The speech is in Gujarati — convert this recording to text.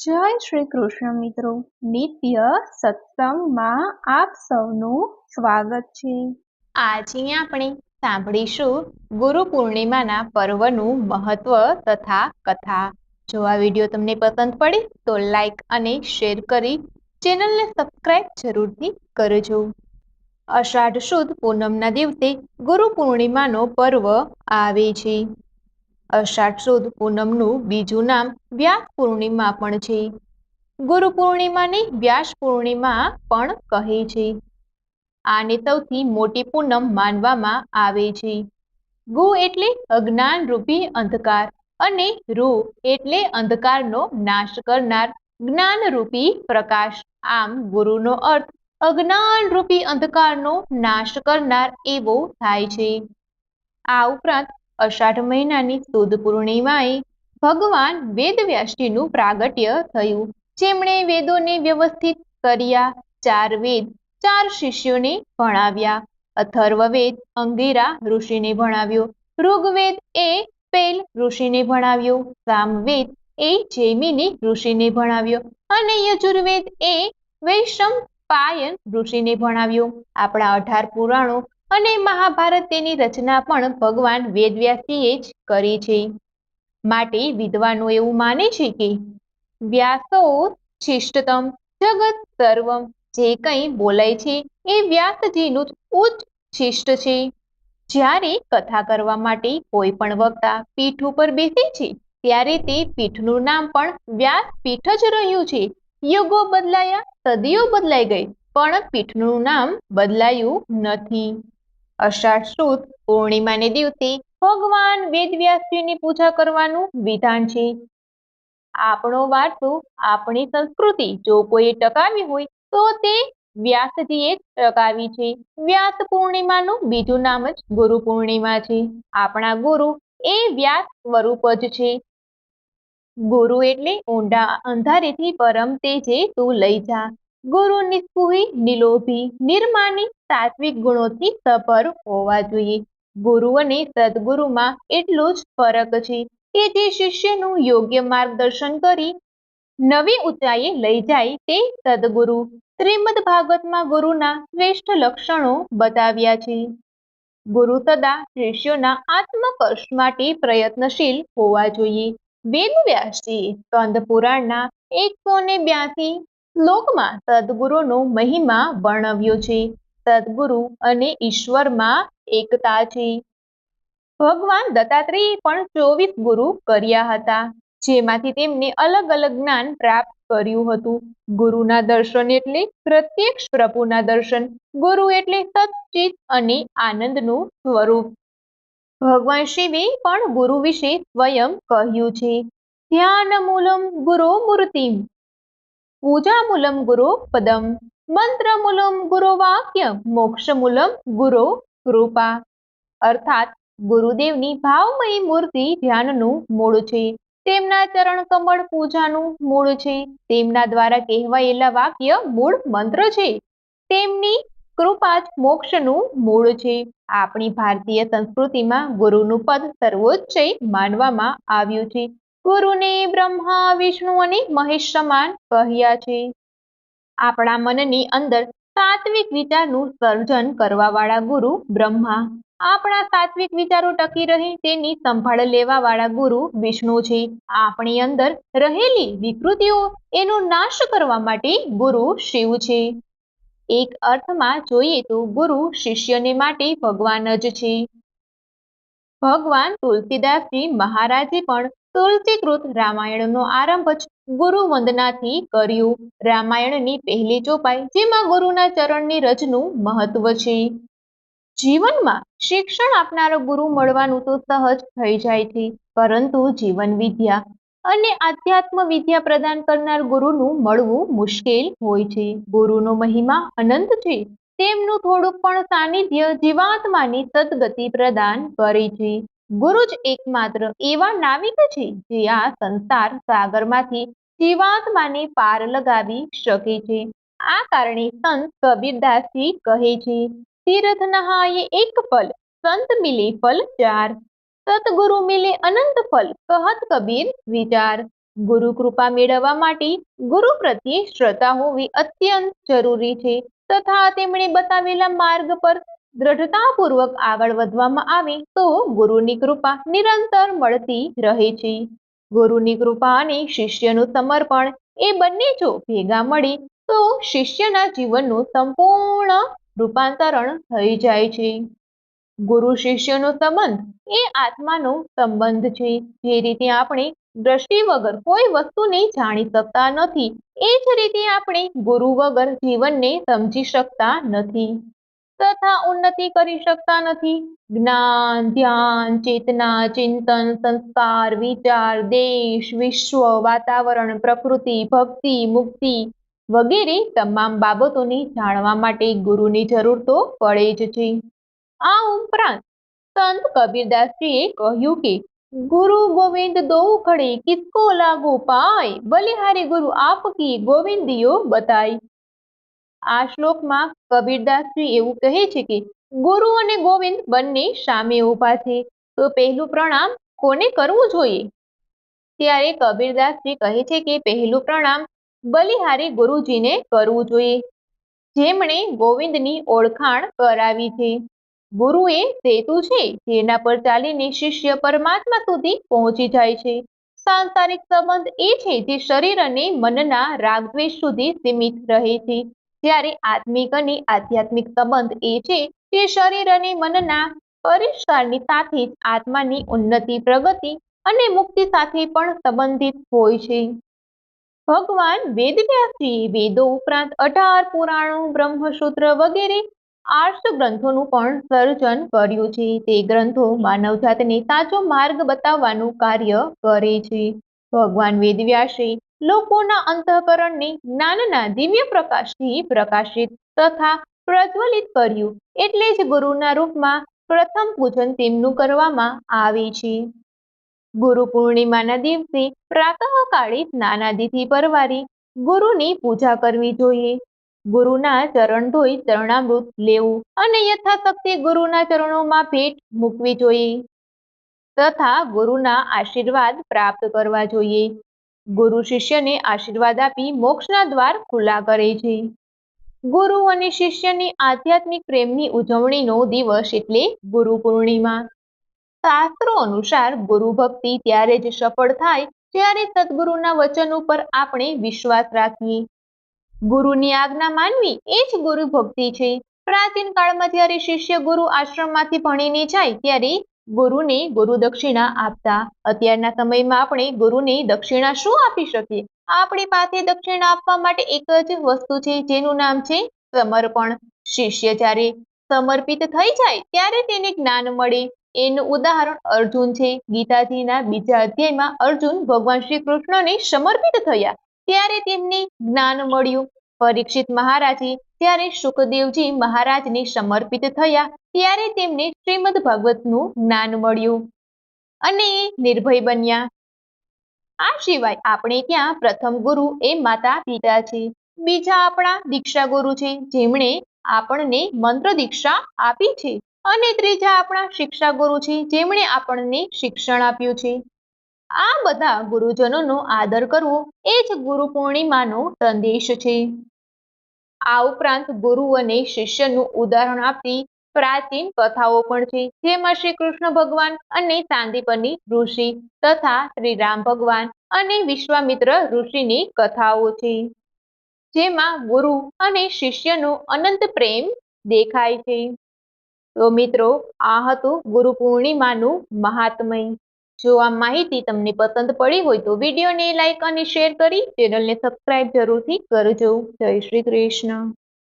જય શ્રી કૃષ્ણ મિત્રો, નિત્ય સત્સંગમાં આપ સૌનું સ્વાગત છે। આજે આપણે સાંભળીશું ગુરુ પૂર્ણિમાના પર્વનું મહત્વ તથા કથા। જો આ વિડીયો તમને પસંદ પડે તો લાઈક અને શેર કરી ચેનલને સબસ્ક્રાઇબ જરૂરથી કરજો। અષાઢ સુદ પૂનમના દિવસે ગુરુ પૂર્ણિમાનો પર્વ આવે છે। અષાઢ સુદ પૂનમનું બીજું નામ વ્યાસ પૂર્ણિમા પણ છે। ગુરુ પૂર્ણિમાને વ્યાસ પૂર્ણિમા પણ કહે છે। આને સૌથી મોટી પૂનમ માનવામાં આવે છે। ગુ એટલે અજ્ઞાન રૂપી અંધકાર અને રૂ એટલે અંધકારનો નાશ કરનાર જ્ઞાન રૂપી પ્રકાશ। આમ ગુરુનો અર્થ અજ્ઞાન રૂપી અંધકારનો નાશ કરનાર એવો થાય છે। આ ઉપરાંત અષાઢ મહિનાની સુદ પૂર્ણિમાએ ભગવાન વેદવ્યાસજીનું પ્રાગટ્ય થયું, જેમણે વેદોને વ્યવસ્થિત કર્યા। 4 વેદ 4 શિષ્યોને ભણાવ્યા। અથર્વવેદ અંગિરા ઋષિને ભણાવ્યો, ઋગ્વેદ એ પેલ ઋષિને ભણાવ્યો, સામવેદ એ જૈમિની ઋષિને ભણાવ્યો અને યજુર્વેદ એ વૈશંપાયન ઋષિને ભણાવ્યો। આપણા 18 પુરાણો અને મહાભારત તેની રચના પણ ભગવાન વેદવ્યાસજીએ જ કરી છે। માટે વિદ્વાનો એવું માને છે કે વ્યાસો શિષ્ટતમ જગત સર્વમ, જે કંઈ બોલાય છે એ વ્યાસજીનું જ ઉચ્ચ શિષ્ટ છે। જ્યારે કથા કરવા માટે કોઈ પણ વક્તા પીઠ ઉપર બેસે છે ત્યારે તે પીઠનું નામ પણ વ્યાસપીઠ જ રહ્યું છે। યુગો બદલાયા, સદીઓ બદલાઈ ગઈ, પણ પીઠનું નામ બદલાયું નથી। અષાઢ સુદ પૂર્ણિમાને દિવસે ભગવાન વેદવ્યાસજીની પૂજા કરવાનું વિધાન છે। આપણો વારસો, આપણી સંસ્કૃતિ જો કોઈ ટકાવી હોય તો તે વ્યાસજીએ ટકાવી છે। વ્યાસ પૂર્ણિમાનું બીજું નામ જ ગુરુ પૂર્ણિમા છે। આપણા ગુરુ એ વ્યાસ સ્વરૂપ જ છે। ગુરુ એટલે ઊંડા અંધારેથી પરમ તેજે તું લઈ જા। ગુરુ નિસ્પૃહી, નિલોભી, નિર્માની, સાત્વિક ગુણોથી સભર હોવા જોઈએ। ગુરુ અને સદગુરુમાં એટલો જ ફરક છે કે જે શિષ્યનું યોગ્ય માર્ગદર્શન કરી નવી ઊંચાઈએ લઈ જાય તે સદગુરુ। શ્રીમદ ભાગવતમાં ગુરુના શ્રેષ્ઠ લક્ષણો બતાવ્યા છે। ગુરુ સદા શિષ્યોના આત્મકર્ષ માટે પ્રયત્નશીલ હોવા જોઈએ। વેદવ્યાસજીએ સ્કંદ પુરાણના 182 શ્લોકમાં સદગુરુનો મહિમા વર્ણવ્યો છે। સદગુરુ અને ઈશ્વરમાં એકતા છે। ભગવાન દત્તાત્રેયે પણ 24 ગુરુ કર્યા હતા, જેમાંથી તેમને અલગ અલગ જ્ઞાન પ્રાપ્ત કર્યું હતું। ગુરુના દર્શન એટલે પ્રત્યક્ષ પ્રભુના દર્શન। ગુરુ એટલે સચ્ચિત અને આનંદનું સ્વરૂપ। ભગવાન શિવે પણ ગુરુ વિશે સ્વયં કહ્યું છે, ધ્યાન મૂલમ ગુરો મૂર્તિમ, પૂજા મૂલમ ગુરો પદમ, મંત્ર મૂલમ ગુરો વાક્ય, મોક્ષ મૂલમ ગુરો કૃપા। અર્થાત ગુરુદેવની ભાવમયી મૂર્તિ ધ્યાનનું મૂળ છે, તેમના ચરણ કમળ પૂજાનું મૂળ છે, તેમના દ્વારા કહેવાયેલા વાક્ય મૂળ મંત્ર છે, તેમની કૃપા જ મોક્ષનું મૂળ છે। આપણી ભારતીય સંસ્કૃતિમાં ગુરુનું પદ સર્વોચ્ચ માનવામાં આવ્યું છે। ગુરુને બ્રહ્મા, વિષ્ણુ અને મહેશ સમાન કહ્યા છે। આપણા મનની અંદર સાત્વિક વિચારનું સર્જન કરવાવાળા ગુરુ બ્રહ્મા, આપણા સાત્વિક વિચારો ટકી રહે તેની સંભાળ લેવા વાળા ગુરુ વિષ્ણુ છે। આપણી અંદર રહેલી વિકૃતિઓ એનો નાશ કરવા માટે ગુરુ શિવ છે। એક અર્થમાં જોઈએ તો ગુરુ શિષ્યને માટે ભગવાન જ છે। ભગવાન તુલસીદાસજી મહારાજે પણ તુલસીકૃત રામાયણનો આરંભ જ ગુરુ વંદનાથી કર્યો। રામાયણની પહેલી ચોપાઈ, જેમાં ગુરુના ચરણની રજનું મહત્વ છે। જીવનમાં શિક્ષણ આપનારો ગુરુ મળવાનું તો સહજ થઈ જાય છે, પરંતુ જીવન વિદ્યા અને આધ્યાત્મ વિદ્યા પ્રદાન કરનાર ગુરુનું મળવું મુશ્કેલ હોય છે। ગુરુનો મહિમા અનંત છે, તેમનું થોડુંક પણ સાનિધ્ય જીવાત્માની સદગતિ પ્રદાન કરે છે। ગુરુ જ એકમાત્ર એવા નાવિક છે જે આ સંસાર સાગરમાંથી જીવાત્માને પાર લગાવી શકે છે। આ કારણે સંત કબીરદાસજી કહે છે, તીર્થ નહાય એક ફલ, સંત મિલે ફલ 4, સતગુરુ મિલે અનંત ફલ, કહત કબીર વિચાર। ગુરુ કૃપા મેળવવા માટે ગુરુ પ્રત્યે શ્રદ્ધા હોવી અત્યંત જરૂરી છે તથા તેમણે બતાવેલા માર્ગ પર દ્રઢતાપૂર્વક આગળ વધવામાં આવે તો ગુરુની કૃપા નિરંતર મળતી રહે છે. ગુરુની કૃપા અને શિષ્યનું સમર્પણ એ બંને જો ભેગા મળે તો શિષ્યના જીવનનું સંપૂર્ણ રૂપાંતરણ થઈ જાય છે. ગુરુ શિષ્યનો સંબંધ એ આત્માનો સંબંધ છે. જે રીતે આપણે દ્રષ્ટિ વગર કોઈ વસ્તુને જાણી શકતા નથી એ જ રીતે આપણે ગુરુ વગર જીવનને સમજી શકતા નથી તથા ઉન્નતિ કરી શકતા નથી. જ્ઞાન, ધ્યાન, ચેતના, ચિંતન, સંસ્કાર, વિચાર, દેશ, વિશ્વ, વાતાવરણ, પ્રકૃતિ, ભક્તિ, મુક્તિ વગેરે તમામ બાબતોને જાણવા માટે ગુરુની જરૂર તો પડે જ છે. આ ઉપરાંત સંત કબીરદાસજીએ કહ્યું કે ગુરુ ગોવિંદ દો ખડે કિસકો લાગો પાય, બલિહારી ગુરુ આપકી ગોવિંદિયો બતાય. આ શ્લોકમાં કબીરદાસજી એવું કહે છે કે ગુરુ અને ગોવિંદ બંને સામે ઊભા છે તો પહેલું પ્રણામ કોને કરવું જોઈએ? ત્યારે કબીરદાસજી કહે છે કે પહેલું પ્રણામ બલિહારી ગુરુજીને કરવું જોઈએ, જેમણે ગોવિંદની ઓળખાણ કરાવી છે. ગુરુ એ સેતુ છે જેના પર ચાલીને શિષ્ય પરમાત્મા સુધી પહોંચી જાય છે. સાંસારિક સંબંધ એ છે જે શરીર અને મનના રાગદ્વેષ સુધી સીમિત રહે છે, જ્યારે આત્મિક અને આધ્યાત્મિક સંબંધ એ છે જે શરીર અને મનના પરિષ્કારની સાથે જ આત્માની ઉન્નતિ, પ્રગતિ અને મુક્તિ સાથે પણ સંબંધિત હોય છે. ભગવાન વેદવ્યાસજીએ વેદો ઉપરાંત 18 પુરાણો, બ્રહ્મસૂત્ર વગેરે 800 ગ્રંથોનું પણ સર્જન કર્યું છે. તે ગ્રંથો માનવજાતને સાચો માર્ગ બતાવવાનું કાર્ય કરે છે. ભગવાન વેદવ્યાસે લોકોના અંતઃકરણને જ્ઞાનના દિવ્ય પ્રકાશથી પ્રકાશિત તથા પ્રજ્વલિત કર્યું, એટલે જ ગુરુના રૂપમાં પ્રથમ પૂજન તેમનું કરવામાં આવે છે. ગુરુ પૂર્ણિમાના દિવસે પ્રાતઃકાળે સ્નાનાદિથી પરવારી ગુરુની પૂજા કરવી જોઈએ. ગુરુના ચરણ ધોઈ ચરણામૃત લેવું અને યથાશક્તિ ગુરુના ચરણોમાં ભેટ મૂકવી જોઈએ તથા ગુરુના આશીર્વાદ પ્રાપ્ત કરવા જોઈએ. ગુરુ શિષ્યને આશીર્વાદ આપી મોક્ષના દ્વાર ખુલ્લા કરે છે. ગુરુ અને શિષ્યની આધ્યાત્મિક પ્રેમની ઉજવણીનો દિવસ એટલે ગુરુ પૂર્ણિમા. શાસ્ત્રો અનુસાર ગુરુ ભક્તિ ત્યારે જ સફળ થાય જ્યારે સદગુરુના વચન ઉપર આપણે વિશ્વાસ રાખીએ. ગુરુની આજ્ઞા માનવી એ જ ગુરુ ભક્તિ છે. પ્રાચીન કાળમાં જ્યારે શિષ્ય ગુરુ આશ્રમમાંથી ભણીને જાય ત્યારે ગુરુને ગુરુ દક્ષિણા આપતા. અત્યારના સમયમાં આપણે ગુરુને દક્ષિણા શું આપી શકીએ? આપણી પાસે દક્ષિણા આપવા માટે એક જ વસ્તુ છે, જેનું નામ છે સમર્પણ. શિષ્ય જ્યારે સમર્પિત થઈ જાય ત્યારે તેને જ્ઞાન મળે. એનું ઉદાહરણ અર્જુન છે. ગીતાજીના 2જા અધ્યાયમાં અર્જુન ભગવાન શ્રી કૃષ્ણને સમર્પિત થયા ત્યારે તેમને જ્ઞાન મળ્યું. પરીક્ષિત મહારાજે જ્યારે સુખદેવજી મહારાજને સમર્પિત થયા ત્યારે તેમને શ્રીમદ ભાગવતનું જ્ઞાન મળ્યું અને નિર્ભય બન્યા. આ સિવાય આપણે ત્યાં પ્રથમ ગુરુ એ માતા પિતા છે. બીજા આપણા દીક્ષા ગુરુ છે, જેમણે આપણને મંત્ર દીક્ષા આપી છે અને ત્રીજા આપણા શિક્ષા ગુરુ છે, જેમણે આપણને શિક્ષણ આપ્યું છે. આ બધા ગુરુજનોનો આદર કરવો એ જ ગુરુ પૂર્ણિમાનો સંદેશ છે. આ ઉપરાંત ગુરુ અને શિષ્યનું ઉદાહરણ આપતી પ્રાચીન કથાઓ પણ છે, જેમાં શ્રી કૃષ્ણ ભગવાન અને સાંદીપની ઋષિ તથા શ્રી રામ ભગવાન અને વિશ્વામિત્ર ઋષિની કથાઓ છે, જેમાં ગુરુ અને શિષ્યનો અનંત પ્રેમ દેખાય છે. તો મિત્રો, આ હતું ગુરુ પૂર્ણિમાનું મહાત્મય. જો આ માહિતી તમને પસંદ પડી હોય તો વિડીયોને લાઈક અને શેર કરી ચેનલને સબસ્ક્રાઇબ જરૂરથી કરજો. જય શ્રી કૃષ્ણ.